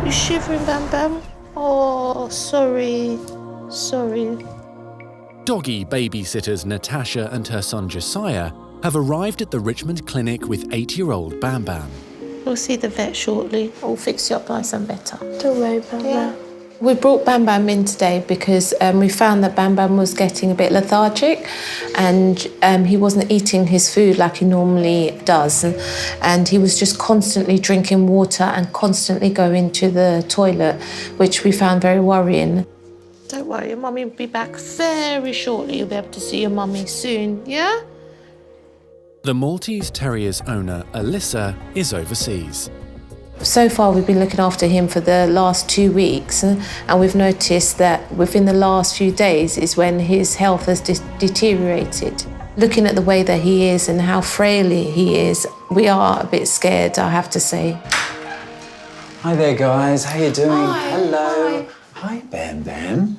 You shivering, Bambam? Oh, sorry. Sorry. Doggy babysitters Natasha and her son Josiah have arrived at the Richmond clinic with 8-year-old Bambam. We'll see the vet shortly. I'll fix you up nice and better. Don't worry, Bambam. Yeah. We brought Bambam in today because we found that Bambam was getting a bit lethargic and he wasn't eating his food like he normally does. And he was just constantly drinking water and constantly going to the toilet, which we found very worrying. Don't worry, your mummy will be back very shortly. You'll be able to see your mummy soon, yeah? The Maltese Terrier's owner, Alisa, is overseas. So far, we've been looking after him for the last 2 weeks, and we've noticed that within the last few days is when his health has deteriorated. Looking at the way that he is and how frail he is, we are a bit scared, I have to say. Hi there, guys. How you doing? Hi. Hello. Hi, Bambam.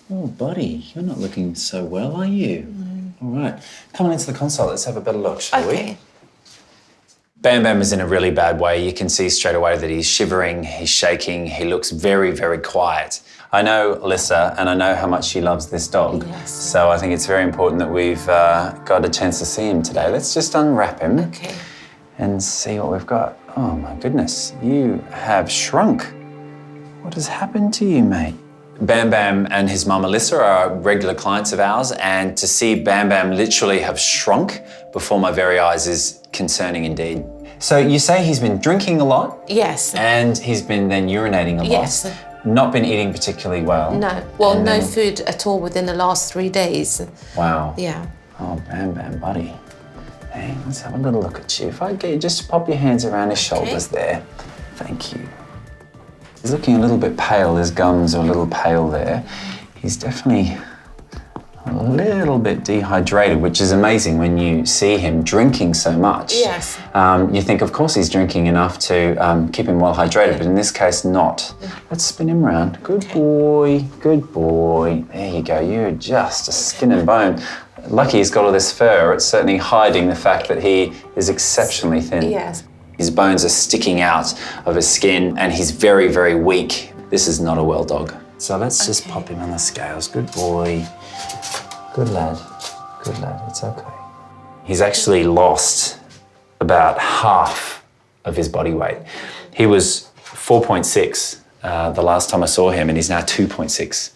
Oh, buddy, you're not looking so well, are you? All right. Come on into the console. Let's have a better look, shall we? Bambam is in a really bad way. You can see straight away that he's shivering, he's shaking, he looks very, very quiet. I know Alisa, and I know how much she loves this dog. Yes. So I think it's very important that we've got a chance to see him today. Let's just unwrap him and see what we've got. Oh my goodness, you have shrunk. What has happened to you, mate? Bambam and his mum Alisa are regular clients of ours, and to see Bambam literally have shrunk before my very eyes is concerning indeed. So you say he's been drinking a lot? Yes. And he's been then urinating a lot? Yes. Not been eating particularly well? No. Well, no food at all within the last 3 days. Wow. Yeah. Oh, Bambam, buddy. Hey, let's have a little look at you. If I get you just to pop your hands around his shoulders there. Thank you. He's looking a little bit pale. His gums are a little pale there. He's definitely a little bit dehydrated, which is amazing when you see him drinking so much. Yes. You think, of course, he's drinking enough to keep him well hydrated, but in this case, not. Let's spin him around. Good boy, good boy. There you go. You're just a skin and bone. Lucky he's got all this fur. It's certainly hiding the fact that he is exceptionally thin. Yes. His bones are sticking out of his skin and he's very, very weak. This is not a well dog. So let's just pop him on the scales. Good boy. Good lad. Good lad. It's okay. He's actually lost about half of his body weight. He was 4.6 the last time I saw him, and he's now 2.6.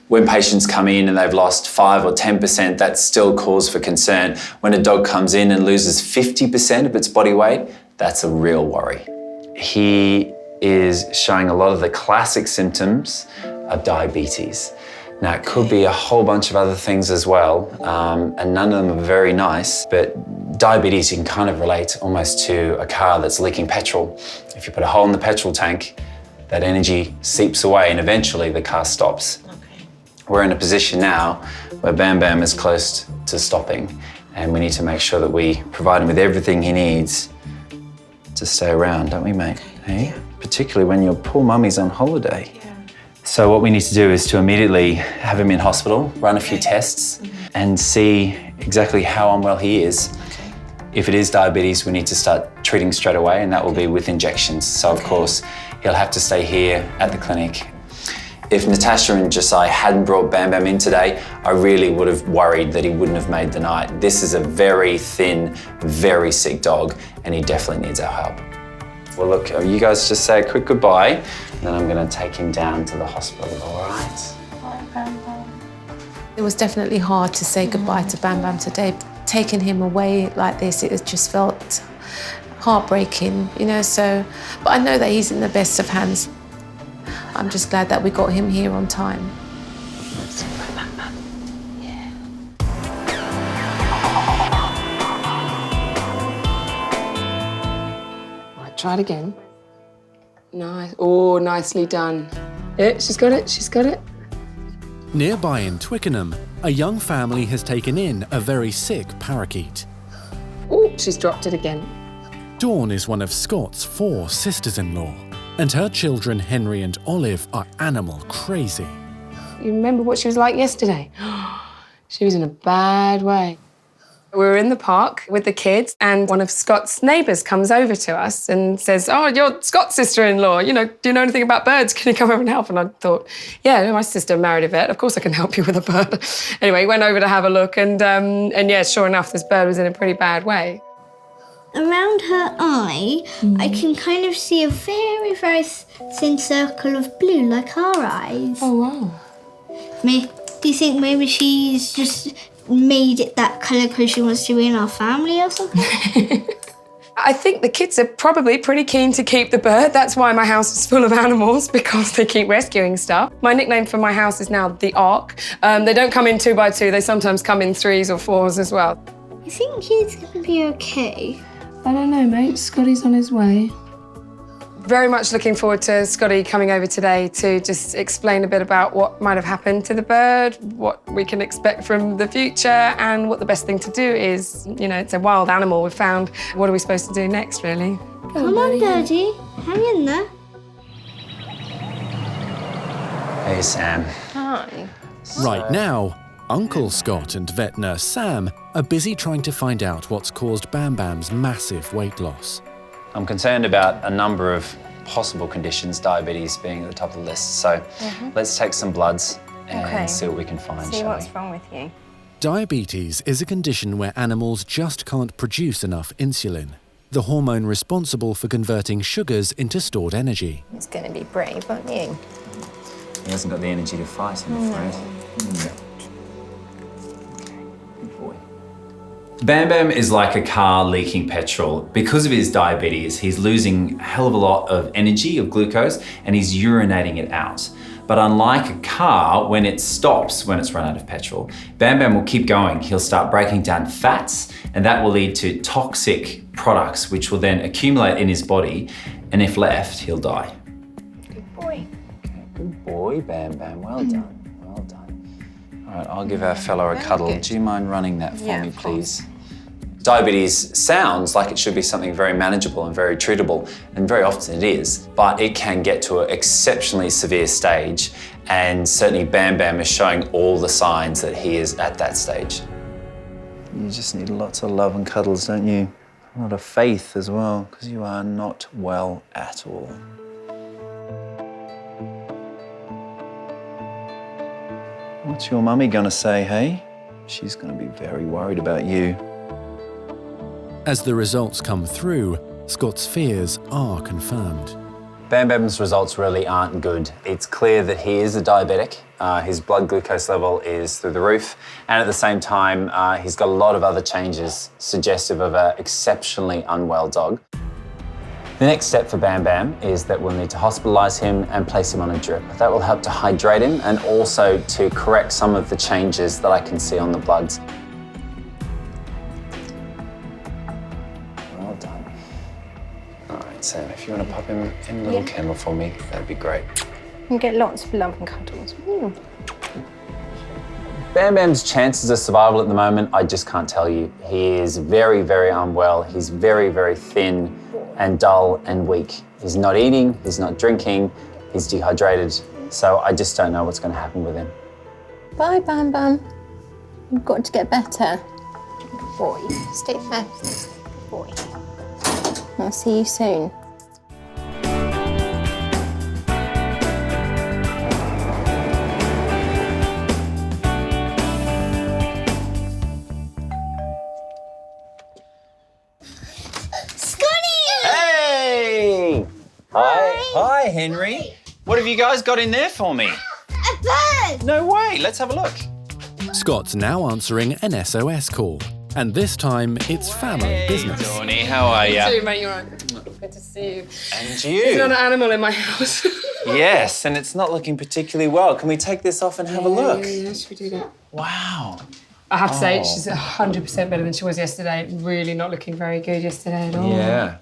When patients come in and they've lost 5 or 10%, that's still cause for concern. When a dog comes in and loses 50% of its body weight, that's a real worry. He is showing a lot of the classic symptoms of diabetes. Now, it could be a whole bunch of other things as well, and none of them are very nice, but diabetes you can kind of relate almost to a car that's leaking petrol. If you put a hole in the petrol tank, that energy seeps away and eventually the car stops. We're in a position now where Bambam is close to stopping, and we need to make sure that we provide him with everything he needs to stay around, don't we, mate? Hey? Yeah. Particularly when your poor mummy's on holiday. Yeah. So what we need to do is to immediately have him in hospital, run a few tests, and see exactly how unwell he is. If it is diabetes, we need to start treating straight away, and that will be with injections. So of course, he'll have to stay here at the clinic. If Natasha and Josiah hadn't brought Bambam in today, I really would have worried that he wouldn't have made the night. This is a very thin, very sick dog, and he definitely needs our help. Well, look, you guys just say a quick goodbye, and then I'm gonna take him down to the hospital, all right? Bye, Bambam. It was definitely hard to say goodbye to Bambam today. Taking him away like this, it just felt heartbreaking, you know, so, but I know that he's in the best of hands. I'm just glad that we got him here on time. Yeah. Right, try it again. Nice. Oh, nicely done. Yeah, she's got it, she's got it. Nearby in Twickenham, a young family has taken in a very sick parakeet. Oh, she's dropped it again. Dawn is one of Scott's 4 sisters-in-law, and her children Henry and Olive are animal crazy. You remember what she was like yesterday? She was in a bad way. We were in the park with the kids and one of Scott's neighbours comes over to us and says, oh, you're Scott's sister-in-law. You know, do you know anything about birds? Can you come over and help? And I thought, yeah, my sister married a vet. Of course I can help you with a bird. Anyway, went over to have a look and yeah, sure enough, this bird was in a pretty bad way. Around her eye, I can kind of see a very, very thin circle of blue, like our eyes. Oh, wow. Do you think maybe she's just made it that colour because she wants to be in our family or something? I think the kids are probably pretty keen to keep the bird. That's why my house is full of animals, because they keep rescuing stuff. My nickname for my house is now the Ark. They don't come in 2 by 2, they sometimes come in 3s or 4s as well. I think he's going to be okay. I don't know, mate. Scotty's on his way. Very much looking forward to Scotty coming over today to just explain a bit about what might have happened to the bird, what we can expect from the future, and what the best thing to do is. You know, it's a wild animal we've found. What are we supposed to do next, really? Come on, Daddy. Hang in there. Hey, Sam. Hi. Right now, Uncle Scott and vet nurse Sam are busy trying to find out what's caused Bambam's massive weight loss. I'm concerned about a number of possible conditions, diabetes being at the top of the list. So let's take some bloods and see what we can find, See shall what's we? wrong with you. Diabetes is a condition where animals just can't produce enough insulin, the hormone responsible for converting sugars into stored energy. It's going to be brave, aren't you? He hasn't got the energy to fight, I'm afraid. Good boy. Bambam is like a car leaking petrol. Because of his diabetes, he's losing a hell of a lot of energy, of glucose, and he's urinating it out. But unlike a car, when it stops, when it's run out of petrol, Bambam will keep going. He'll start breaking down fats, and that will lead to toxic products, which will then accumulate in his body, and if left, he'll die. Good boy. Okay, good boy, Bambam. Well done, well done. All right, I'll give our fellow a cuddle. good. Do you mind running that for Yeah, me, of course. please? Diabetes sounds like it should be something very manageable and very treatable, and very often it is, but it can get to an exceptionally severe stage, and certainly Bambam is showing all the signs that he is at that stage. You just need lots of love and cuddles, don't you? A lot of faith as well, because you are not well at all. What's your mummy gonna say, hey? She's gonna be very worried about you. As the results come through, Scott's fears are confirmed. Bambam's results really aren't good. It's clear that he is a diabetic. His blood glucose level is through the roof, and at the same time, he's got a lot of other changes suggestive of an exceptionally unwell dog. The next step for Bambam is that we'll need to hospitalise him and place him on a drip. That will help to hydrate him and also to correct some of the changes that I can see on the bloods. Well done. All right, Sam, if you want to pop him in a little candle for me, that'd be great. You get lots of love and cuddles. Bambam's chances of survival at the moment, I just can't tell you. He is very, very unwell. He's very, very thin and dull and weak. He's not eating, he's not drinking, he's dehydrated. So I just don't know what's going to happen with him. Bye, Bam Bam. You've got to get better. Good boy. Stay there. Good boy. I'll see you soon. Hey! Hi, Henry. What have you guys got in there for me? A bird! No way, let's have a look. Scott's now answering an SOS call, and this time it's family business. Donnie, how are you? You too, mate, you're right. Good to see you. And There's you. not an animal in my house. Yes, and it's not looking particularly well. Can we take this off and have a look? Yeah, should we do that? Wow. I have to say, she's 100% better than she was yesterday. Really not looking very good yesterday at all. Yeah.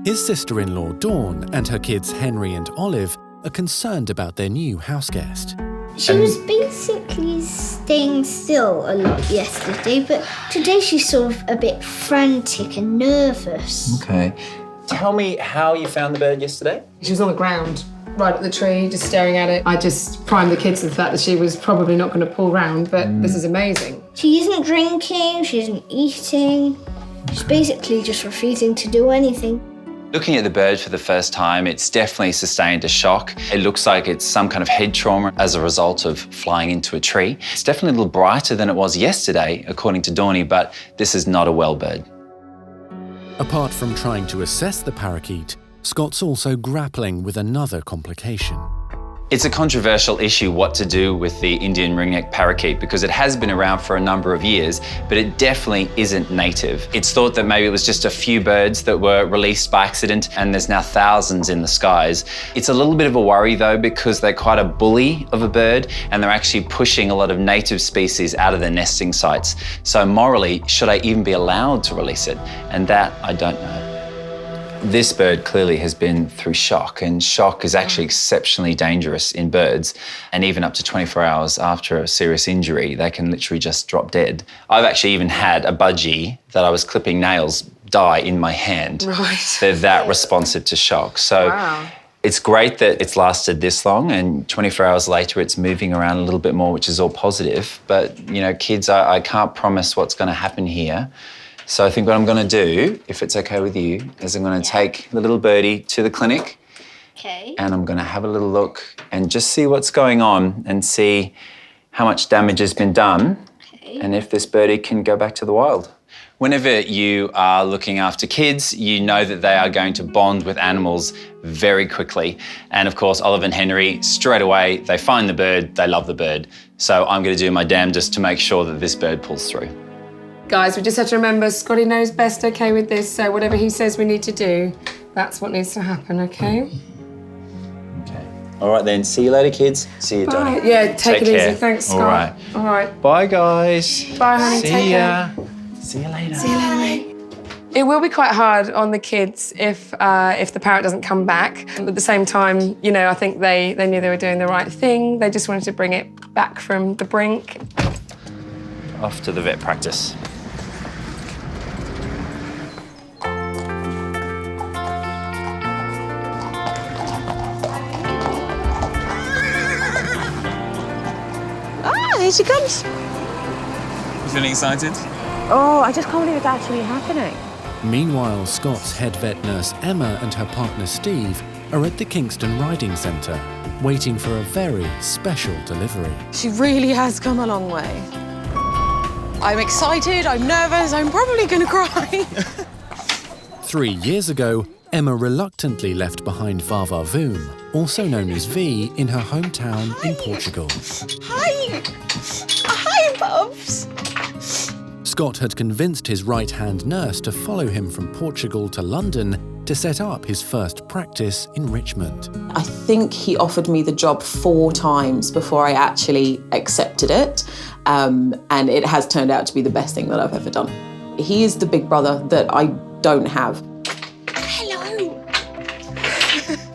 His sister-in-law Dawn and her kids Henry and Olive are concerned about their new houseguest. She was basically staying still a lot yesterday, but today she's sort of a bit frantic and nervous. Okay. Tell me how you found the bird yesterday. She was on the ground, right at the tree, just staring at it. I just primed the kids to the fact that she was probably not going to pull round, but this is amazing. She isn't drinking, she isn't eating. She's basically just refusing to do anything. Looking at the bird for the first time, it's definitely sustained a shock. It looks like it's some kind of head trauma as a result of flying into a tree. It's definitely a little brighter than it was yesterday, according to Dawny, but this is not a well bird. Apart from trying to assess the parakeet, Scott's also grappling with another complication. It's a controversial issue what to do with the Indian ringneck parakeet because it has been around for a number of years, but it definitely isn't native. It's thought that maybe it was just a few birds that were released by accident and there's now thousands in the skies. It's a little bit of a worry though because they're quite a bully of a bird and they're actually pushing a lot of native species out of their nesting sites. So morally, should I even be allowed to release it? And that I don't know. This bird clearly has been through shock, and shock is actually exceptionally dangerous in birds. And even up to 24 hours after a serious injury, they can literally just drop dead. I've actually even had a budgie that I was clipping nails die in my hand. Right. They're that responsive to shock. So Wow. It's great that it's lasted this long, and 24 hours later it's moving around a little bit more, which is all positive. But, you know, kids, I can't promise what's going to happen here. So I think what I'm going to do, if it's okay with you, is I'm going to take the little birdie to the clinic. Okay. And I'm going to have a little look and just see what's going on and see how much damage has been done and if this birdie can go back to the wild. Whenever you are looking after kids, you know that they are going to bond with animals very quickly. And of course, Olive and Henry, straight away, they find the bird, they love the bird. So I'm going to do my damnedest to make sure that this bird pulls through. Guys, we just have to remember Scotty knows best, okay, with this, so whatever he says we need to do, that's what needs to happen, okay? Okay. All right then, see you later, kids. See you, Donnie. Bye. Yeah, take it care. easy. Thanks, Scott. All right. All right. Bye, guys. Bye, honey. See Take ya. care. See you later. See you later, mate. It will be quite hard on the kids if the parrot doesn't come back. At the same time, you know, I think they knew they were doing the right thing. They just wanted to bring it back from the brink. Off to the vet practice. Here she comes. You feeling excited? Oh, I just can't believe it's actually happening. Meanwhile, Scott's head vet nurse Emma and her partner Steve are at the Kingston Riding Centre, waiting for a very special delivery. She really has come a long way. I'm excited, I'm nervous, I'm probably going to cry. 3 years ago, Emma reluctantly left behind Vava Voom, also known as V, in her hometown in Portugal. Hi! Hi, Bubs! Scott had convinced his right-hand nurse to follow him from Portugal to London to set up his first practice in Richmond. I think he offered me the job 4 times before I actually accepted it, and it has turned out to be the best thing that I've ever done. He is the big brother that I don't have.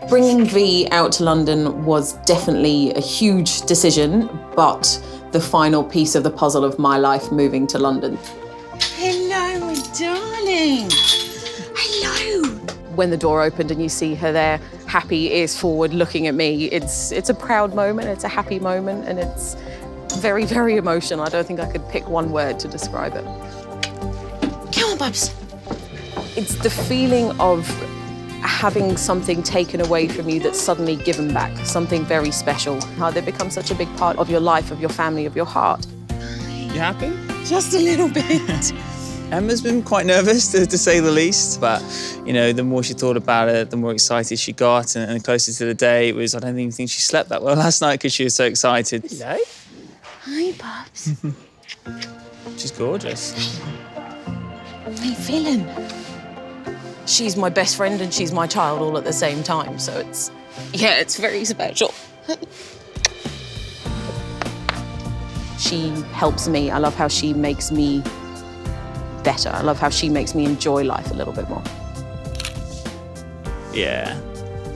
Bringing V out to London was definitely a huge decision, but the final piece of the puzzle of my life moving to London. Hello, my darling. Hello. When the door opened and you see her there, happy, ears forward, looking at me, it's a proud moment, it's a happy moment, and it's very, very emotional. I don't think I could pick one word to describe it. Come on, Bubs. It's the feeling of having something taken away from you that's suddenly given back, something very special. How they become such a big part of your life, of your family, of your heart. You happy? Just a little bit. Emma's been quite nervous, to say the least, but, you know, the more she thought about it, the more excited she got, and the closer to the day it was, I don't even think she slept that well last night because she was so excited. Hello. Hi, Bubs. She's gorgeous. How you feeling? She's my best friend and she's my child all at the same time, so it's very special. She helps me. I love how she makes me better. I love how she makes me enjoy life a little bit more. Yeah.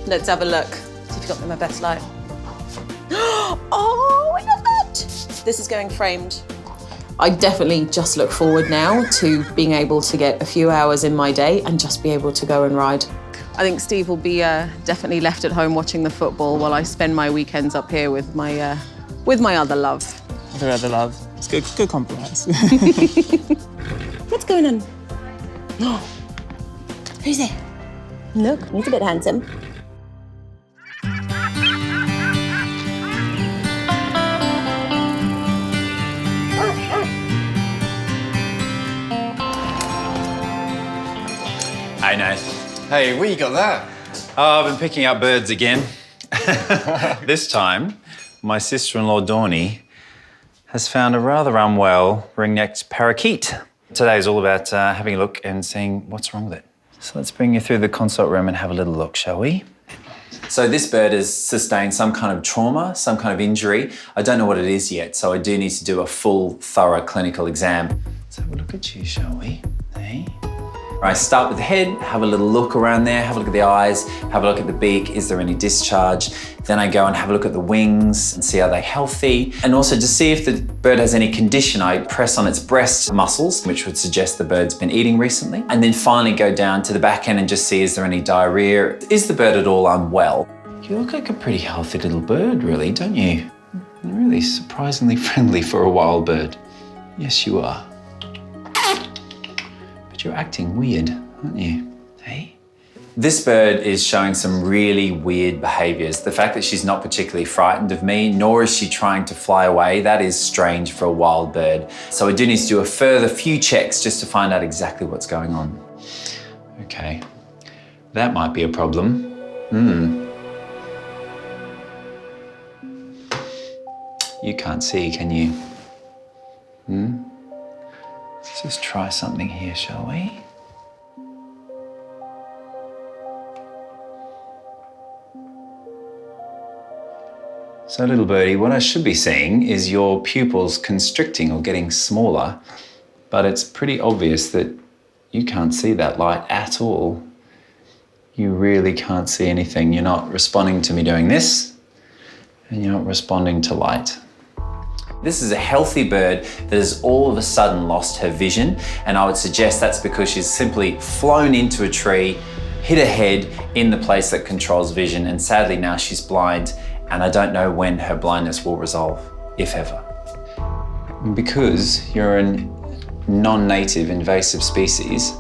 Let's have a look. See if you got me my best light. Oh, I love that! This is going framed. I definitely just look forward now to being able to get a few hours in my day and just be able to go and ride. I think Steve will be definitely left at home watching the football while I spend my weekends up here with my other love. Her other love. It's good compromise. What's going on? Who's there? Look, he's a bit handsome. Hey, Nath. Hey, where you got that? Oh, I've been picking up birds again. This time, my sister-in-law, Dawny, has found a rather unwell ring-necked parakeet. Today is all about having a look and seeing what's wrong with it. So let's bring you through the consult room and have a little look, shall we? So this bird has sustained some kind of trauma, some kind of injury. I don't know what it is yet, so I do need to do a full, thorough clinical exam. Let's have a look at you, shall we? Hey. Right, start with the head, have a little look around there, have a look at the eyes, have a look at the beak, is there any discharge? Then I go and have a look at the wings and see are they healthy? And also to see if the bird has any condition, I press on its breast muscles, which would suggest the bird's been eating recently. And then finally go down to the back end and just see is there any diarrhea? Is the bird at all unwell? You look like a pretty healthy little bird, really, don't you? You're really surprisingly friendly for a wild bird. Yes, you are. You're acting weird, aren't you? Hey? This bird is showing some really weird behaviours. The fact that she's not particularly frightened of me, nor is she trying to fly away, that is strange for a wild bird. So I do need to do a further few checks just to find out exactly what's going on. Okay, that might be a problem. You can't see, can you? Let's just try something here, shall we? So, little birdie, what I should be seeing is your pupils constricting or getting smaller, but it's pretty obvious that you can't see that light at all. You really can't see anything. You're not responding to me doing this, and you're not responding to light. This is a healthy bird that has all of a sudden lost her vision, and I would suggest that's because she's simply flown into a tree, hit her head in the place that controls vision, and sadly now she's blind, and I don't know when her blindness will resolve, if ever. Because you're a non-native invasive species,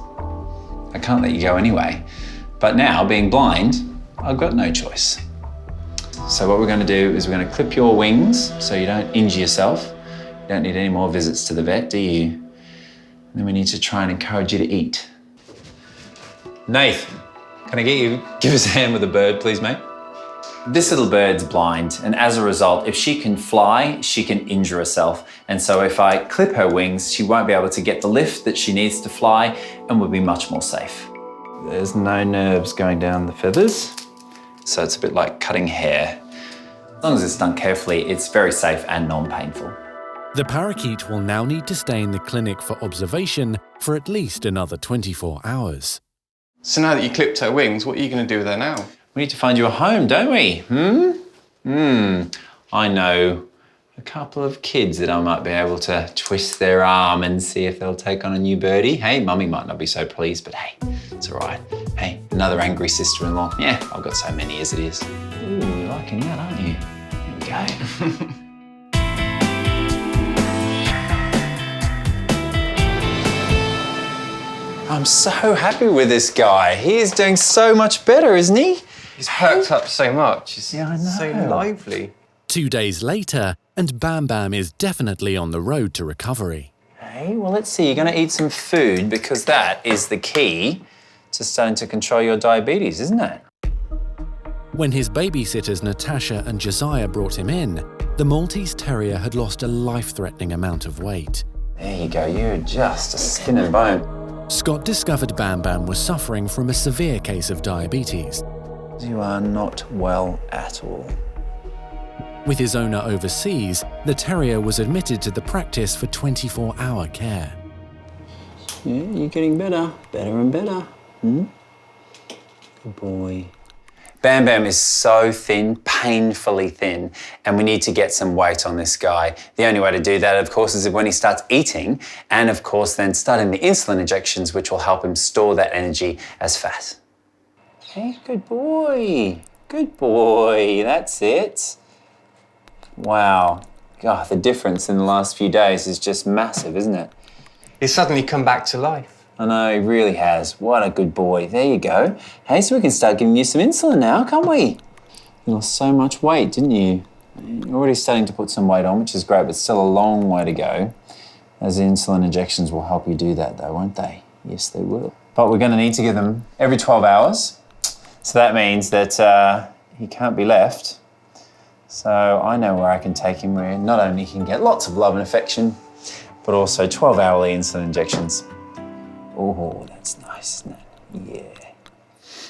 I can't let you go anyway. But now, being blind, I've got no choice. So what we're going to do is we're going to clip your wings so you don't injure yourself. You don't need any more visits to the vet, do you? And then we need to try and encourage you to eat. Nathan, can I get you give us a hand with the bird, please, mate? This little bird's blind, and as a result, if she can fly, she can injure herself. And so if I clip her wings, she won't be able to get the lift that she needs to fly and will be much more safe. There's no nerves going down the feathers. So it's a bit like cutting hair. As long as it's done carefully, it's very safe and non-painful. The parakeet will now need to stay in the clinic for observation for at least another 24 hours. So now that you clipped her wings, what are you going to do with her now? We need to find you a home, don't we? I know a couple of kids that I might be able to twist their arm and see if they'll take on a new birdie. Hey, mummy might not be so pleased, but hey, it's all right. Hey, another angry sister-in-law. Yeah, I've got so many as it is. Ooh, you're liking that, aren't you? Here we go. I'm so happy with this guy. He is doing so much better, isn't he? He's perked up so much. He's Yeah, I know. so lively. 2 days later, and Bambam is definitely on the road to recovery. Hey, well, let's see. You're going to eat some food because that is the key to starting to control your diabetes, isn't it? When his babysitters Natasha and Josiah brought him in, the Maltese Terrier had lost a life-threatening amount of weight. There you go. You're just a skin and bone. Scott discovered Bambam was suffering from a severe case of diabetes. You are not well at all. With his owner overseas, the terrier was admitted to the practice for 24-hour care. Yeah, you're getting better and better. Good boy. Bambam is so thin, painfully thin, and we need to get some weight on this guy. The only way to do that, of course, is when he starts eating, and of course then starting the insulin injections, which will help him store that energy as fat. Hey, good boy. Good boy, that's it. Wow. God, the difference in the last few days is just massive, isn't it? He's suddenly come back to life. I know, he really has. What a good boy. There you go. Hey, so we can start giving you some insulin now, can't we? You lost so much weight, didn't you? You're already starting to put some weight on, which is great, but still a long way to go. Those insulin injections will help you do that, though, won't they? Yes, they will. But we're going to need to give them every 12 hours. So that means that he can't be left. So I know where I can take him, where not only he can get lots of love and affection, but also 12-hourly insulin injections. Oh, that's nice, isn't it? Yeah.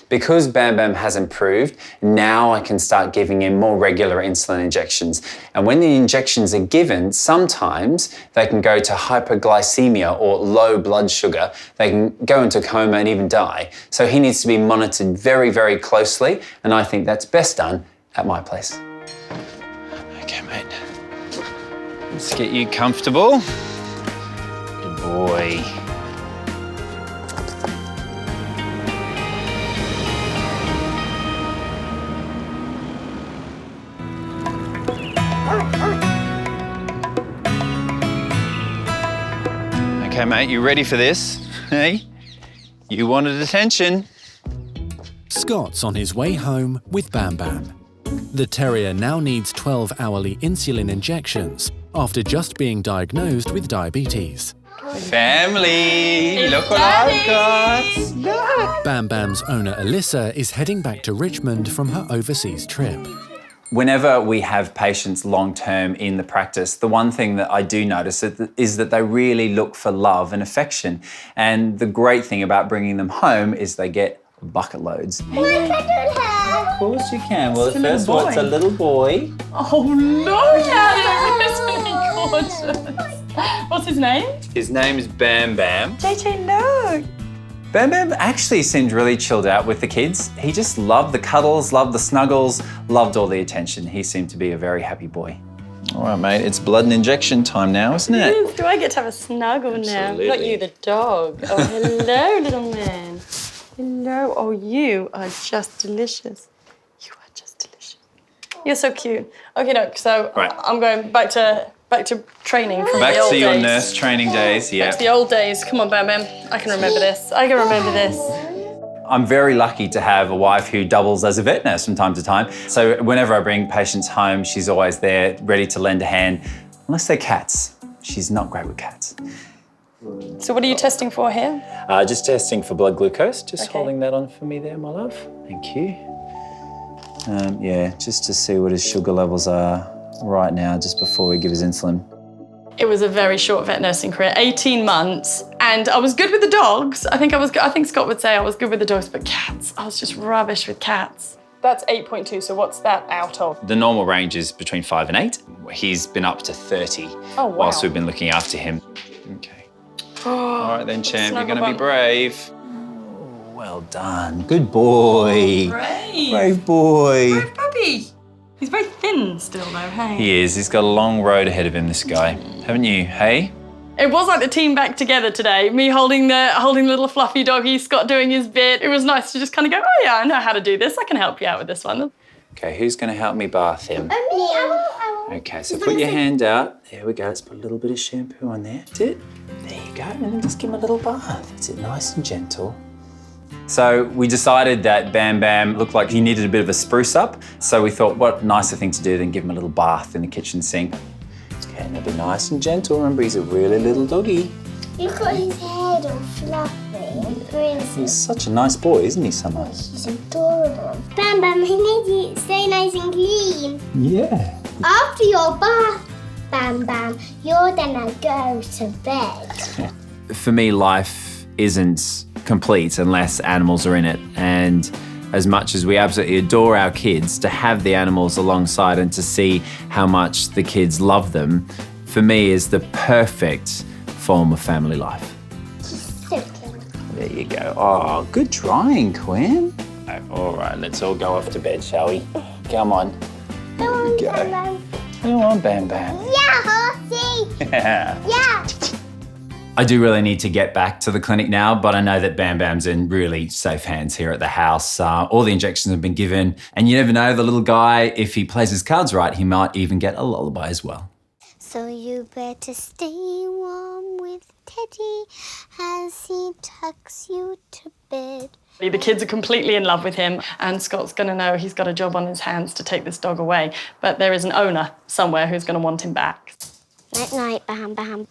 Because Bambam has improved, now I can start giving him more regular insulin injections. And when the injections are given, sometimes they can go to hyperglycemia or low blood sugar. They can go into coma and even die. So he needs to be monitored very, very closely. And I think that's best done at my place. Okay, mate. Let's get you comfortable. Good boy. Okay, mate, you ready for this? Hey? You wanted attention. Scott's on his way home with Bambam. The terrier now needs 12-hourly insulin injections after just being diagnosed with diabetes. Family, look what I've got. Look. Bambam's owner, Alisa, is heading back to Richmond from her overseas trip. Whenever we have patients long-term in the practice, the one thing that I do notice is that they really look for love and affection. And the great thing about bringing them home is they get bucket loads. Well, I can do that. Of course you can. Well, the first one's a little boy. Oh, no! That's really gorgeous. What's his name? His name is Bambam. JJ, look. Bambam actually seemed really chilled out with the kids. He just loved the cuddles, loved the snuggles, loved all the attention. He seemed to be a very happy boy. All right, mate, it's blood and injection time now, isn't it? Do I get to have a snuggle Absolutely. now? Not you, the dog. Oh, hello, little man. Hello. Oh, you are just delicious. You are just delicious. You're so cute. Okay, no, so right. I'm going back to training from Back the old to your days. nurse training days, yeah. Back to the old days. Come on, Bam Bam. I can remember this. I can remember this. I'm very lucky to have a wife who doubles as a vet nurse from time to time. So whenever I bring patients home, she's always there, ready to lend a hand, unless they're cats. She's not great with cats. So what are you testing for here? Just testing for blood glucose. Just Okay. holding that on for me there, my love. Thank you. Yeah, just to see what his sugar levels are right now, just before we give his insulin. It was a very short vet nursing career, 18 months, and I was good with the dogs. I think Scott would say I was good with the dogs, but cats, I was just rubbish with cats. That's 8.2, so what's that out of? The normal range is between 5 and 8. He's been up to 30 Oh, wow. whilst we've been looking after him. Okay. All right then, champ, you're Snuggle gonna be bump. brave. Oh, well done. Good boy. Brave. Brave boy. Brave puppy. He's very thin still though, hey? He is. He's got a long road ahead of him, this guy. Haven't you, hey? It was like the team back together today. Me holding the little fluffy doggy, Scott doing his bit. It was nice to just kind of go, oh yeah, I know how to do this. I can help you out with this one. Okay, who's gonna help me bath him? I will. Okay, so put your hand out. There we go. Let's put a little bit of shampoo on there. That's it. There you go. And then just give him a little bath. That's it, nice and gentle. So we decided that Bam Bam looked like he needed a bit of a spruce up. So we thought, what nicer thing to do than give him a little bath in the kitchen sink. Okay, and it'll be nice and gentle. Remember, he's a really little doggy. You've got his head all fluffy and green. He's such a nice boy, isn't he, Summer? He's adorable. Bam Bam, he made it so nice and clean. Yeah. After your bath, Bam Bam, you're gonna go to bed. For me, life isn't complete unless animals are in it. And as much as we absolutely adore our kids, to have the animals alongside and to see how much the kids love them, for me is the perfect form of family life. So cute. There you go. Oh, good drying, Quinn. All right, let's all go off to bed, shall we? Come on. Go on, Go. Bam Bam. Come on, Bam Bam. Yeah, horsey. Yeah. I do really need to get back to the clinic now, but I know that Bam Bam's in really safe hands here at the house. All the injections have been given, and you never know, the little guy, if he plays his cards right, he might even get a lullaby as well. So you better stay warm with Teddy as he tucks you to bed. The kids are completely in love with him, and Scott's going to know he's got a job on his hands to take this dog away. But there is an owner somewhere who's going to want him back. Night, night, Bam Bam.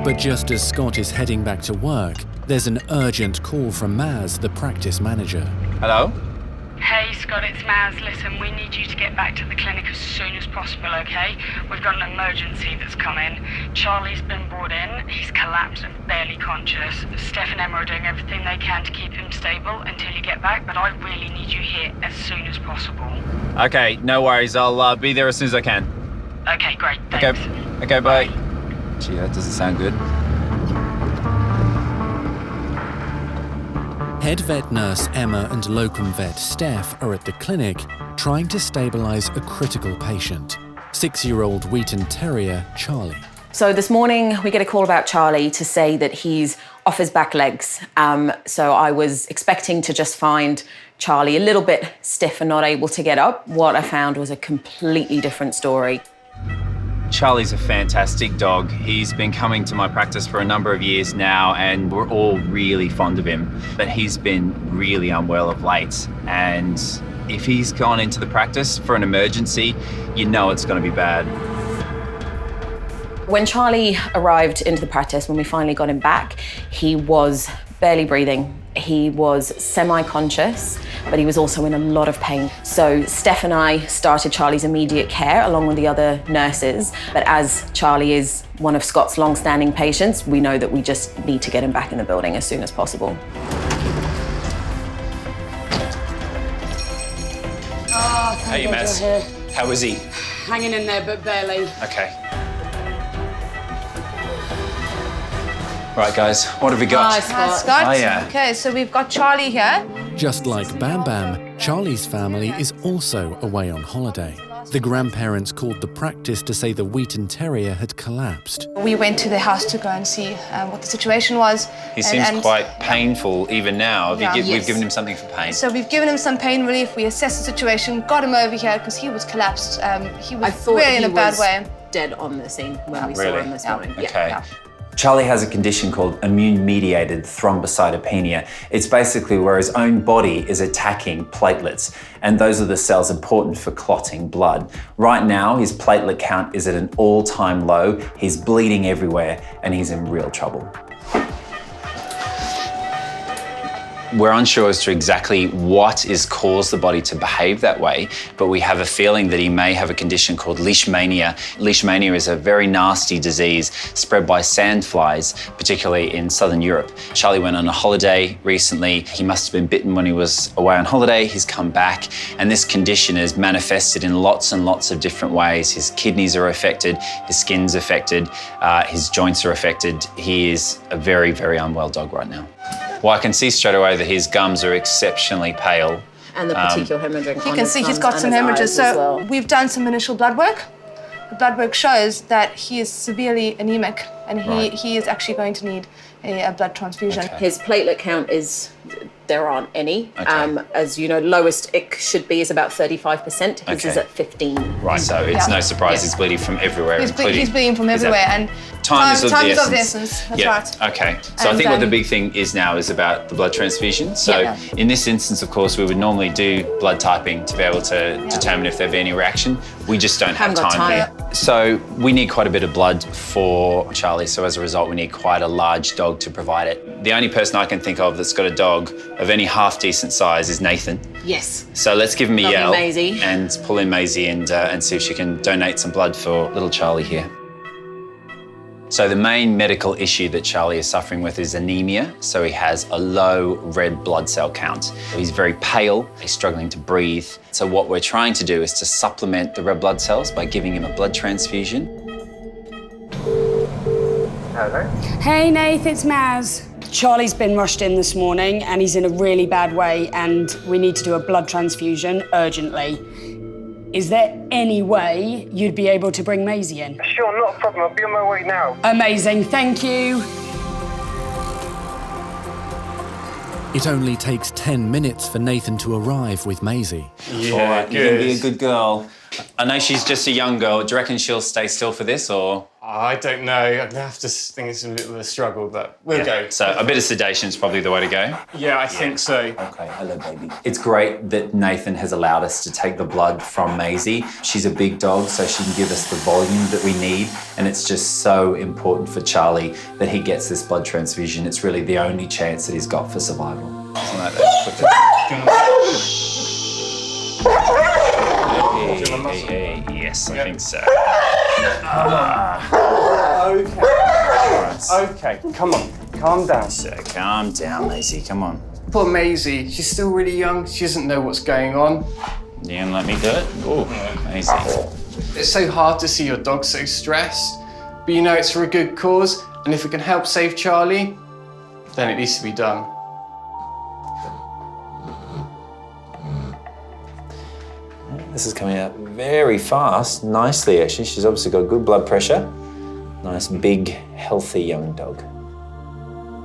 But just as Scott is heading back to work, there's an urgent call from Maz, the practice manager. Hello? Hey, Scott, it's Maz. Listen, we need you to get back to the clinic as soon as possible, OK? We've got an emergency that's come in. Charlie's been brought in. He's collapsed and barely conscious. Steph and Emma are doing everything they can to keep him stable until you get back, but I really need you here as soon as possible. Okay, no worries. I'll be there as soon as I can. OK, great. Thanks. Okay, bye. Gee, that doesn't sound good. Head vet nurse Emma and locum vet Steph are at the clinic trying to stabilise a critical patient, 6-year-old Wheaton Terrier Charlie. So this morning we get a call about Charlie to say that he's off his back legs. So I was expecting to just find Charlie a little bit stiff and not able to get up. What I found was a completely different story. Charlie's a fantastic dog. He's been coming to my practice for a number of years now, and we're all really fond of him. But he's been really unwell of late, and if he's gone into the practice for an emergency, you know it's going to be bad. When Charlie arrived into the practice, when we finally got him back, he was barely breathing. He was semi-conscious, but he was also in a lot of pain. So Steph and I started Charlie's immediate care along with the other nurses. But as Charlie is one of Scott's long-standing patients, we know that we just need to get him back in the building as soon as possible. Oh, Hey, Maz. How is he? Hanging in there, but barely. Okay. Right, guys, what have we got? Hi, Scott. Oh, yeah. Okay, so we've got Charlie here. Just like Bambam, Charlie's family is also away on holiday. The grandparents called the practice to say the Wheaton Terrier had collapsed. We went to the house to go and see what the situation was. He seems quite painful even now. Yeah. We've given him something for pain. So we've given him some pain relief. We assessed the situation, got him over here because he was collapsed. He was really in a bad way. Dead on the scene when we saw Really? him this morning. Okay. Yeah. Charlie has a condition called immune-mediated thrombocytopenia. It's basically where his own body is attacking platelets, and those are the cells important for clotting blood. Right now, his platelet count is at an all-time low. He's bleeding everywhere, and he's in real trouble. We're unsure as to exactly what has caused the body to behave that way, but we have a feeling that he may have a condition called leishmania. Leishmania is a very nasty disease spread by sandflies, particularly in southern Europe. Charlie went on a holiday recently. He must have been bitten when he was away on holiday. He's come back, and this condition is manifested in lots and lots of different ways. His kidneys are affected, his skin's affected, his joints are affected. He is a very, very unwell dog right now. Well, I can see straight away that his gums are exceptionally pale. And the particular hemorrhaging. You can see he's got some hemorrhages. So we've done some initial blood work. The blood work shows that he is severely anemic, and he is actually going to need a blood transfusion. Okay. His platelet count is, there aren't any. Okay. As you know, lowest it should be is about 35%. His is at 15. Right, so it's no surprise he's bleeding from everywhere, He's bleeding from everywhere, and time is of the of the essence. essence. That's right. Okay. So I think what the big thing is now is about the blood transfusion. So in this instance, of course, we would normally do blood typing to be able to determine if there'd be any reaction. We just don't have time here. So we need quite a bit of blood for Charlie. So as a result, we need quite a large dog to provide it. The only person I can think of that's got a dog of any half decent size is Nathan. Yes. So let's give him a yell Maisie. and pull in Maisie and see if she can donate some blood for little Charlie here. So the main medical issue that Charlie is suffering with is anemia. So he has a low red blood cell count. He's very pale, he's struggling to breathe. So what we're trying to do is to supplement the red blood cells by giving him a blood transfusion. Hello? Hey, Nath, it's Maz. Charlie's been rushed in this morning and he's in a really bad way and we need to do a blood transfusion urgently. Is there any way you'd be able to bring Maisie in? Sure, not a problem. I'll be on my way now. Amazing, thank you. It only takes 10 minutes for Nathan to arrive with Maisie. Yeah, all right, you're gonna be a good girl. I know she's just a young girl. Do you reckon she'll stay still for this, or...? I don't know. I'd have to think it's a bit of a struggle, but we'll go. So a bit of sedation is probably the way to go? Yeah, I think so. Okay, hello, baby. It's great that Nathan has allowed us to take the blood from Maisie. She's a big dog, so she can give us the volume that we need, and it's just so important for Charlie that he gets this blood transfusion. It's really the only chance that he's got for survival. Something like that. Hey, yes, I think so. Okay, come on, calm down. So calm down, Maisie, come on. Poor Maisie, she's still really young. She doesn't know what's going on. You gonna let me do it? Oh, Maisie. It's so hard to see your dog so stressed, but you know it's for a good cause, and if it can help save Charlie, then it needs to be done. This is coming out very fast, nicely actually. She's obviously got good blood pressure. Nice, big, healthy young dog.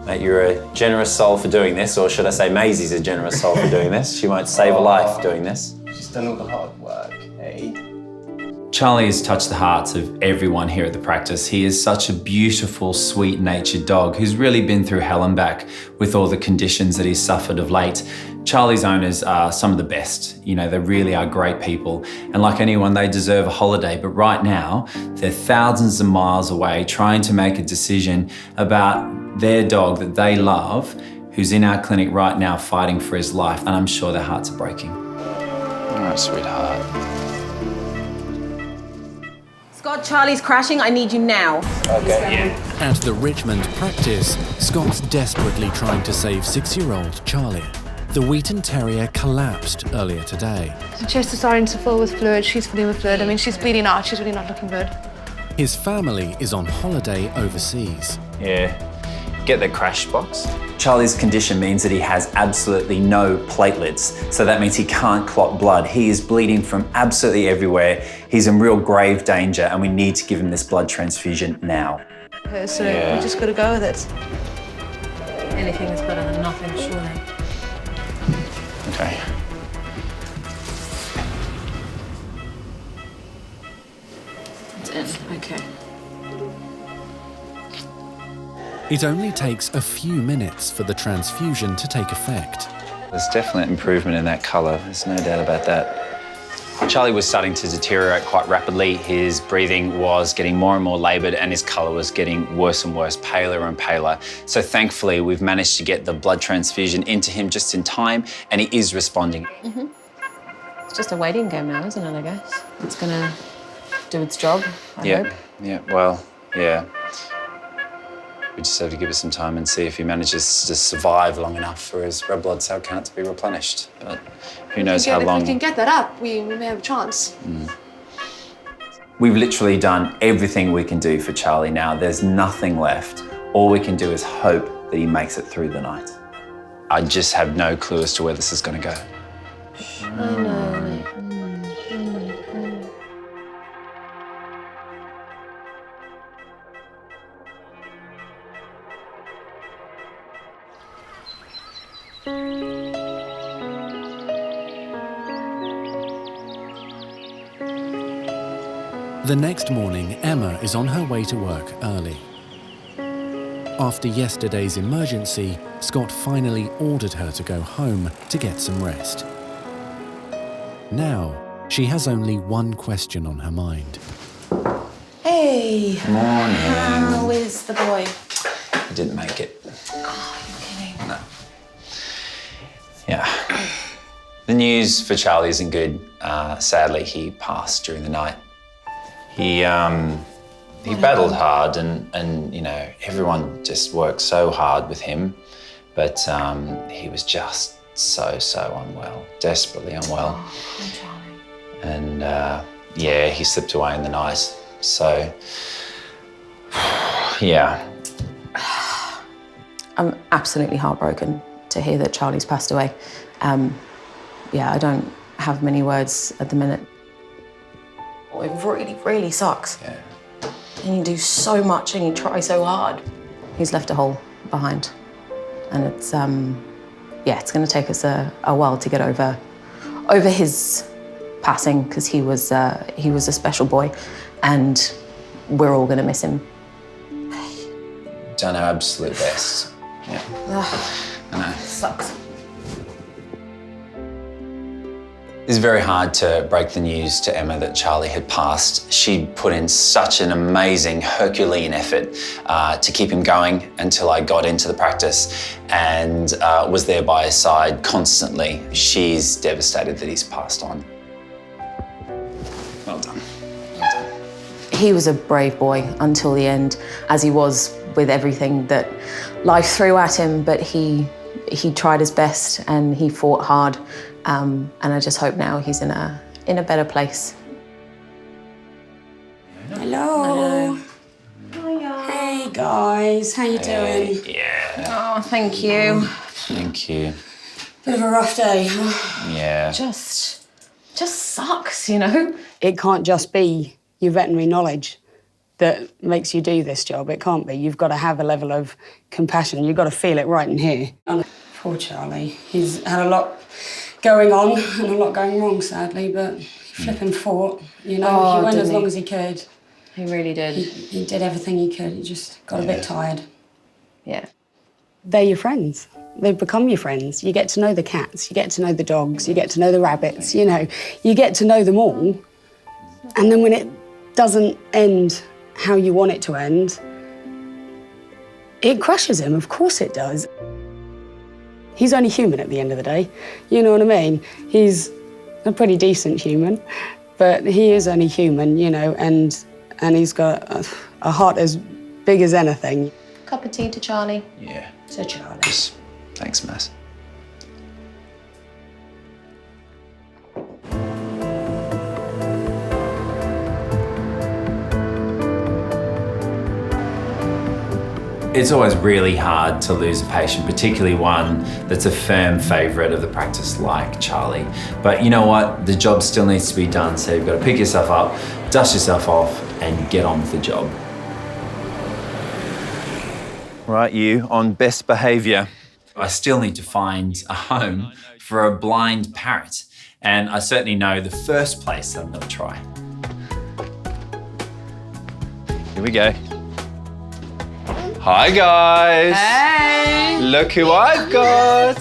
Mate, you're a generous soul for doing this, or should I say Maisie's a generous soul for doing this. She might save a life doing this. She's done all the hard work, eh? Charlie has touched the hearts of everyone here at the practice. He is such a beautiful, sweet-natured dog who's really been through hell and back with all the conditions that he's suffered of late. Charlie's owners are some of the best. You know, they really are great people. And like anyone, they deserve a holiday. But right now, they're thousands of miles away trying to make a decision about their dog that they love, who's in our clinic right now fighting for his life. And I'm sure their hearts are breaking. All right, sweetheart. Scott, Charlie's crashing. I need you now. Okay. At the Richmond Practice, Scott's desperately trying to save 6-year-old Charlie. The Wheaton Terrier collapsed earlier today. Her chest is starting to fill with fluid. She's filling with fluid. I mean, she's bleeding out. She's really not looking good. His family is on holiday overseas. Yeah, get the crash box. Charlie's condition means that he has absolutely no platelets, so that means he can't clot blood. He is bleeding from absolutely everywhere. He's in real grave danger, and we need to give him this blood transfusion now. So we just got to go with it. Anything is better than nothing, surely. Okay. It's in. Okay. It only takes a few minutes for the transfusion to take effect. There's definite improvement in that colour, there's no doubt about that. Charlie was starting to deteriorate quite rapidly. His breathing was getting more and more laboured and his colour was getting worse and worse, paler and paler. So thankfully, we've managed to get the blood transfusion into him just in time and he is responding. Mm-hmm. It's just a waiting game now, isn't it, I guess? It's gonna do its job, I hope. Yeah, well, yeah. We just have to give it some time and see if he manages to survive long enough for his red blood cell count to be replenished. But who knows how long. If we can get that up, we may have a chance. We've literally done everything we can do for Charlie now. There's nothing left. All we can do is hope that he makes it through the night. I just have no clue as to where this is going to go. I know. The next morning, Emma is on her way to work early. After yesterday's emergency, Scott finally ordered her to go home to get some rest. Now, she has only one question on her mind. Hey! Morning. How is the boy? He didn't make it. Oh, you're kidding. No. Yeah. The news for Charlie isn't good. Sadly, he passed during the night. He battled hard and you know, everyone just worked so hard with him, but he was just so unwell, desperately unwell. Oh, and yeah, he slipped away in the night. So, yeah. I'm absolutely heartbroken to hear that Charlie's passed away. Yeah, I don't have many words at the minute. It really, really sucks. Yeah. And you do so much and you try so hard. He's left a hole behind. And it's yeah, it's going to take us a while to get over his passing, because he was a special boy, and we're all going to miss him. Done our absolute best. Yeah. I know. Sucks. It's very hard to break the news to Emma that Charlie had passed. She'd put in such an amazing Herculean effort to keep him going until I got into the practice and was there by his side constantly. She's devastated that he's passed on. Well done. Well done. He was a brave boy until the end, as he was with everything that life threw at him, but he tried his best and he fought hard. And I just hope now he's in a better place. Hello. Hey guys, how you doing? Yeah. Oh, thank you. Thank you. Bit of a rough day, huh? Yeah. Just sucks, you know? It can't just be your veterinary knowledge that makes you do this job. It can't be. You've got to have a level of compassion. You've got to feel it right in here. And poor Charlie. He's had a lot going on and a lot going wrong, sadly, but flipping fought, you know. He went as long as he could. He really did. He did everything he could. He just got a bit tired. Yeah. They're your friends. They've become your friends. You get to know the cats, you get to know the dogs, you get to know the rabbits, you know. You get to know them all. And then when it doesn't end how you want it to end, it crushes him, of course it does. He's only human at the end of the day, you know what I mean? He's a pretty decent human, but he is only human, you know, and he's got a heart as big as anything. Cup of tea to Charlie. Yeah. So Charlie. Thanks, Mass. It's always really hard to lose a patient, particularly one that's a firm favourite of the practice like Charlie. But you know what? The job still needs to be done, so you've got to pick yourself up, dust yourself off, and get on with the job. Right, you, on best behaviour. I still need to find a home for a blind parrot, and I certainly know the first place that I'm going to try. Here we go. Hi guys! Hey! Look who I've got!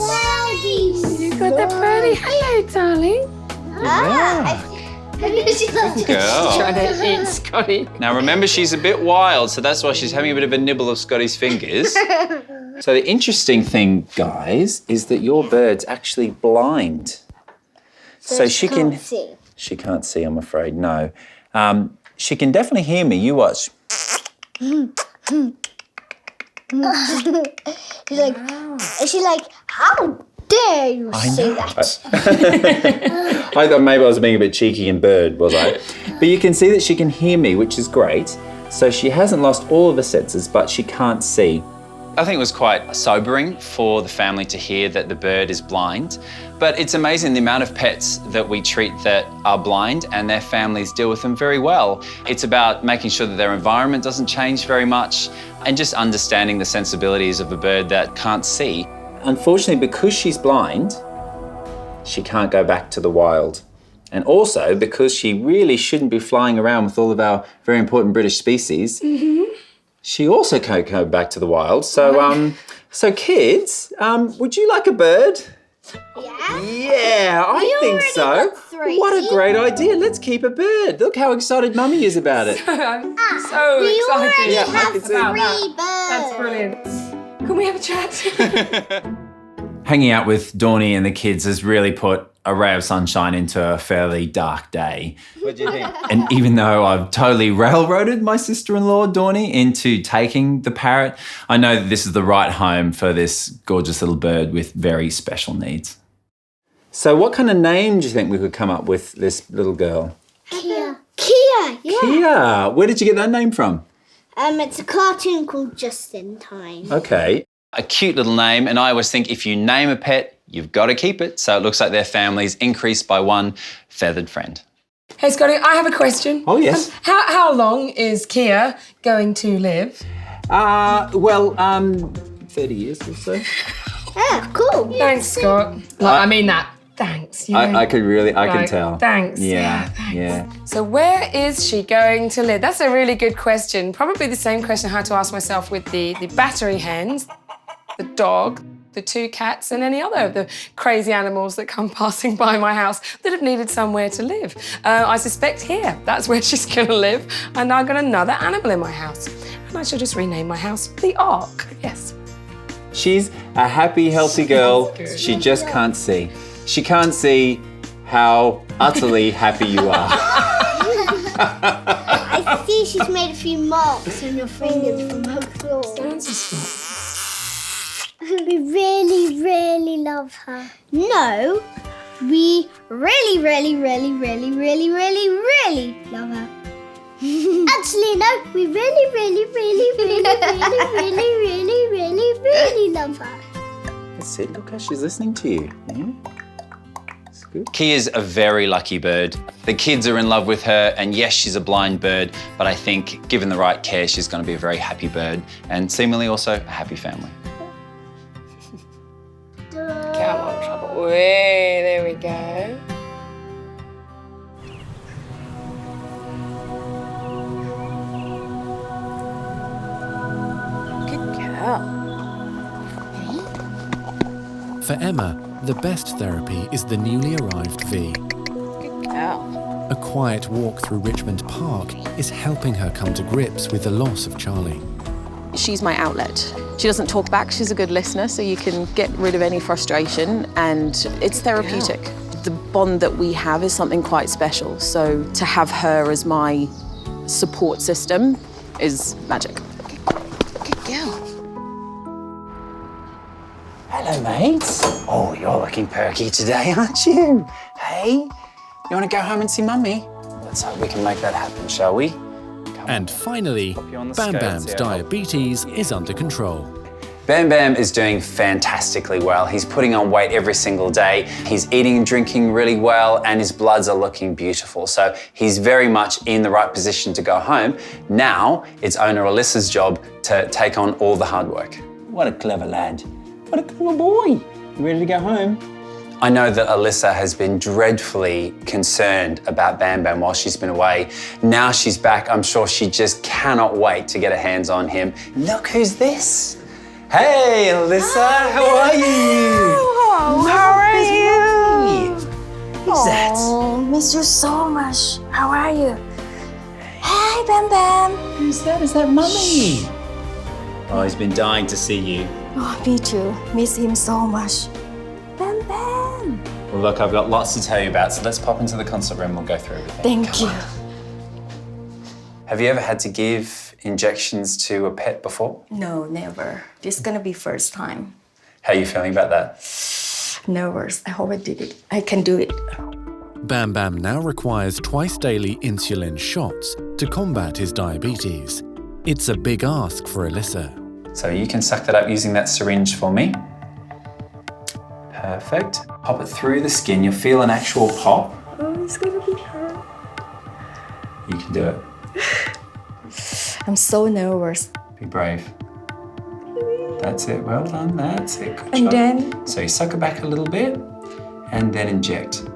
You got that birdie. Hello, darling. Good girl. Trying to eat Scotty. Now remember, she's a bit wild, so that's why she's having a bit of a nibble of Scotty's fingers. So the interesting thing, guys, is that your bird's actually blind. So she can't see. She can't see, I'm afraid, no. She can definitely hear me. You watch. She's like, how dare you say that? I thought maybe I was being a bit cheeky and bird, was I? But you can see that she can hear me, which is great. So she hasn't lost all of her senses, but she can't see. I think it was quite sobering for the family to hear that the bird is blind. But it's amazing the amount of pets that we treat that are blind and their families deal with them very well. It's about making sure that their environment doesn't change very much and just understanding the sensibilities of a bird that can't see. Unfortunately, because she's blind, she can't go back to the wild. And also because she really shouldn't be flying around with all of our very important British species, she also can't go back to the wild. So, so kids, would you like a bird? Yeah, I think so. What a great idea. Let's keep a bird. Look how excited Mummy is about it. I'm so excited. Yeah, have about that. That's brilliant. Can we have a chat? Hanging out with Dawnie and the kids has really put a ray of sunshine into a fairly dark day. What do you think? And even though I've totally railroaded my sister-in-law, Dawnie, into taking the parrot, I know that this is the right home for this gorgeous little bird with very special needs. So what kind of name do you think we could come up with this little girl? Kia. Kia, yeah. Kia. Where did you get that name from? It's a cartoon called Just in Time. Okay. A cute little name, and I always think if you name a pet, you've got to keep it. So it looks like their family's increased by one feathered friend. Hey, Scotty, I have a question. Oh, yes. How long is Kia going to live? 30 years or so. Yeah, cool. Thanks, Scott. I mean that. Thanks. You know. I can tell. Thanks. Yeah, thanks. yeah. So where is she going to live? That's a really good question. Probably the same question I had to ask myself with the battery hens, the dog, the 2 cats, and any other of the crazy animals that come passing by my house that have needed somewhere to live. I suspect here, that's where she's going to live. And I've got another animal in my house. And I shall just rename my house the Ark. Yes. She's a happy, healthy girl. She just can't see. She can't see how utterly happy you are. I see she's made a few marks on your fingers from her claws. We really, really love her. No, we really, really, really, really, really, really, really love her. Actually, no, we really, really, really, really, really, really, really, really, really love her. That's it. Look how she's listening to you. Yeah? That's good. Kia's a very lucky bird. The kids are in love with her, and yes, she's a blind bird, but I think given the right care, she's going to be a very happy bird, and seemingly also a happy family. Come on, Trouble. Way, there we go. Good girl. For Emma, the best therapy is the newly arrived V. Good girl. A quiet walk through Richmond Park is helping her come to grips with the loss of Charlie. She's my outlet. She doesn't talk back, she's a good listener, so you can get rid of any frustration, and it's therapeutic. The bond that we have is something quite special, so to have her as my support system is magic. Good girl. Hello, mates. Oh, you're looking perky today, aren't you? Hey, you want to go home and see Mummy? Let's hope we can make that happen, shall we? And finally, Bam Bam's diabetes is under control. Bam Bam is doing fantastically well. He's putting on weight every single day. He's eating and drinking really well, and his bloods are looking beautiful. So he's very much in the right position to go home. Now it's owner Alisa's job to take on all the hard work. What a clever lad. What a clever boy. You ready to go home? I know that Alisa has been dreadfully concerned about Bam Bam while she's been away. Now she's back, I'm sure she just cannot wait to get her hands on him. Look who's this. Hey, Alisa, how are you? Oh, how are you? Who's that? Oh, miss you so much. How are you? Hi, Bam Bam. Who's that? Is that Mummy? Oh, he's been dying to see you. Oh, me too. Miss him so much. Bam Bam. Well, look, I've got lots to tell you about, so let's pop into the consult room and we'll go through everything. Thank you. Have you ever had to give injections to a pet before? No, never. This is gonna be first time. How are you feeling about that? Nervous. I hope I did it. I can do it. Bam Bam now requires twice daily insulin shots to combat his diabetes. It's a big ask for Alisa. So you can suck that up using that syringe for me. Perfect. Pop it through the skin. You'll feel an actual pop. Oh, it's gonna be hard. You can do it. I'm so nervous. Be brave. That's it. Well done. That's it. Good And job. then? So you suck it back a little bit and then inject. Good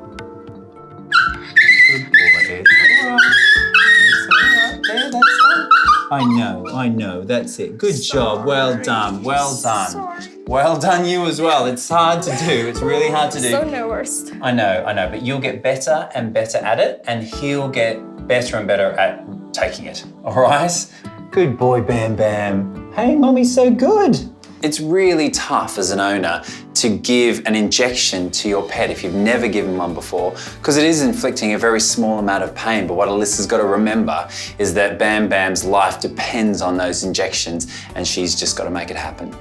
boy. It's all right. It's all right. There, that's done. I know. That's it. Good job. Well done. Well done. Well done you as well. It's hard to do. It's really hard to do. So nervous. I know. But you'll get better and better at it, and he'll get better and better at taking it. All right? Good boy, Bam Bam. Hey, Mommy's so good. It's really tough as an owner to give an injection to your pet if you've never given one before, because it is inflicting a very small amount of pain. But what Alisa's got to remember is that Bam Bam's life depends on those injections, and she's just got to make it happen.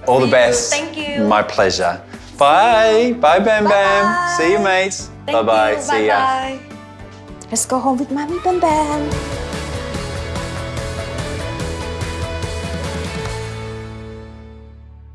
All the best. Thank you. My pleasure. Bye. Bye, Bam Bam. See you, mates. Thank Bye-bye. you. See ya. Bye-bye. Let's go home with Mommy Bam Bam.